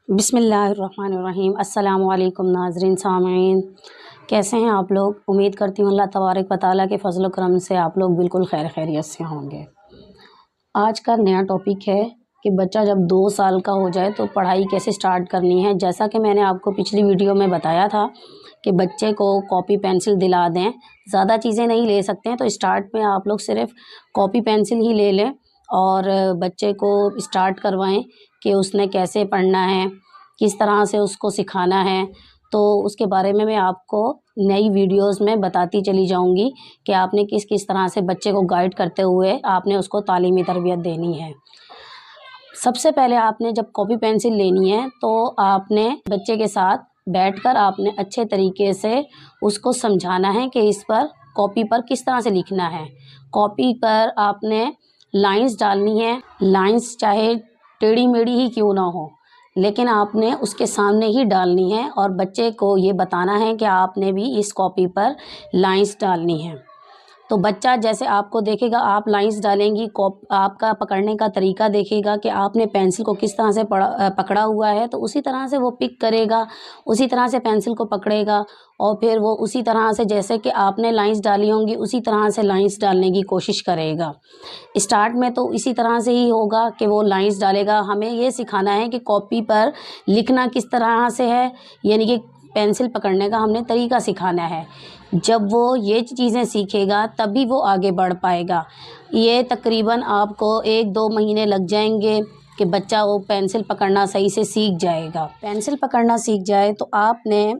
बिस्मिल्लाहिर्रहमानिर्रहीम। अस्सलाम वालेकुम नाज़रीन सामीन, कैसे हैं आप लोग। उम्मीद करती हूँ अल्लाह तबारक व तआला के फजल करम से आप लोग बिल्कुल खैर खैरियत से होंगे। आज का नया टॉपिक है कि बच्चा जब 2 साल का हो जाए तो पढ़ाई कैसे स्टार्ट करनी है। जैसा कि मैंने आपको पिछली वीडियो में बताया था कि बच्चे को कॉपी पेंसिल दिला दें, ज़्यादा चीज़ें नहीं ले सकते हैं, तो स्टार्ट में आप लोग सिर्फ कॉपी पेंसिल ही ले लें और बच्चे को स्टार्ट करवाएं कि उसने कैसे पढ़ना है, किस तरह से उसको सिखाना है। तो उसके बारे में मैं आपको नई वीडियोस में बताती चली जाऊंगी कि आपने किस किस तरह से बच्चे को गाइड करते हुए आपने उसको तालीमी तरबियत देनी है। सबसे पहले आपने जब कॉपी पेंसिल लेनी है तो आपने बच्चे के साथ बैठकर आपने अच्छे तरीके से उसको समझाना है कि इस पर कॉपी पर किस तरह से लिखना है। कॉपी पर आपने लाइंस डालनी है, लाइंस चाहे टेढ़ी मेढ़ी ही क्यों ना हो, लेकिन आपने उसके सामने ही डालनी है और बच्चे को ये बताना है कि आपने भी इस कॉपी पर लाइंस डालनी है। तो बच्चा जैसे आपको देखेगा आप लाइंस डालेंगी, आपका पकड़ने का तरीका देखेगा कि आपने पेंसिल को किस तरह से पकड़ा हुआ है, तो उसी तरह से वो पिक करेगा, उसी तरह से पेंसिल को पकड़ेगा और फिर वो उसी तरह से जैसे कि आपने लाइंस डाली होंगी उसी तरह से लाइंस डालने की कोशिश करेगा। स्टार्ट में तो इसी तरह से ही होगा कि वो लाइंस डालेगा। हमें ये सिखाना है कि कॉपी पर लिखना किस तरह से है, यानी कि पेंसिल पकड़ने का हमने तरीका सिखाना है। जब वो ये चीज़ें सीखेगा तभी वो आगे बढ़ पाएगा। ये तकरीबन आपको 1-2 महीने लग जाएंगे कि बच्चा वो पेंसिल पकड़ना सही से सीख जाएगा। पेंसिल पकड़ना सीख जाए तो आपने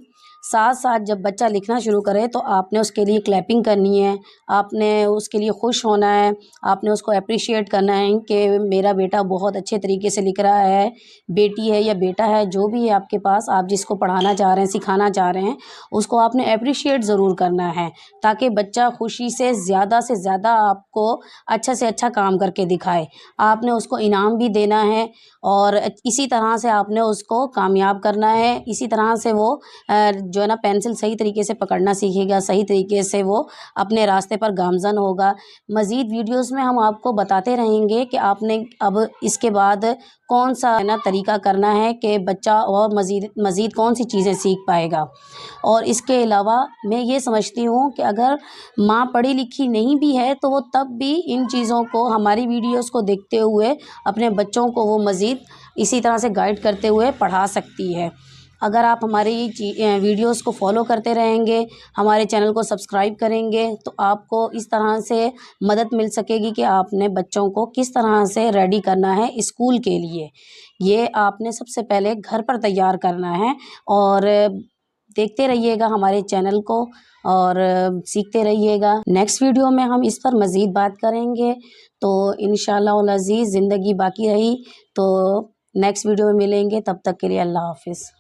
साथ साथ जब बच्चा लिखना शुरू करे तो आपने उसके लिए क्लैपिंग करनी है, आपने उसके लिए खुश होना है, आपने उसको अप्रिशिएट करना है कि मेरा बेटा बहुत अच्छे तरीके से लिख रहा है, बेटी है या बेटा है, जो भी है आपके पास, आप जिसको पढ़ाना चाह रहे हैं, सिखाना चाह रहे हैं, उसको आपने अप्रिशिएट ज़रूर करना है ताकि बच्चा खुशी से ज़्यादा आपको अच्छा से अच्छा काम करके दिखाए। आपने उसको इनाम भी देना है और इसी तरह से आपने उसको कामयाब करना है। इसी तरह से वो जो है ना पेंसिल सही तरीके से पकड़ना सीखेगा, सही तरीके से वो अपने रास्ते पर गामज़न होगा। मज़ीद वीडियोस में हम आपको बताते रहेंगे कि आपने अब इसके बाद कौन सा है ना तरीका करना है कि बच्चा और मज़ीद कौन सी चीज़ें सीख पाएगा। और इसके अलावा मैं ये समझती हूँ कि अगर माँ पढ़ी लिखी नहीं भी है तो वो तब भी इन चीज़ों को, हमारी वीडियोस को देखते हुए अपने बच्चों को वो मज़ीद इसी तरह से गाइड करते हुए पढ़ा सकती है। अगर आप हमारी वीडियोस को फॉलो करते रहेंगे, हमारे चैनल को सब्सक्राइब करेंगे तो आपको इस तरह से मदद मिल सकेगी कि आपने बच्चों को किस तरह से रेडी करना है स्कूल के लिए। ये आपने सबसे पहले घर पर तैयार करना है और देखते रहिएगा हमारे चैनल को और सीखते रहिएगा। नेक्स्ट वीडियो में हम इस पर मज़ीद बात करेंगे। तो इंशाअल्लाह अज़ीज़ ज़िंदगी बाकी रही तो नेक्स्ट वीडियो में मिलेंगे। तब तक के लिए अल्लाह हाफ़िज़।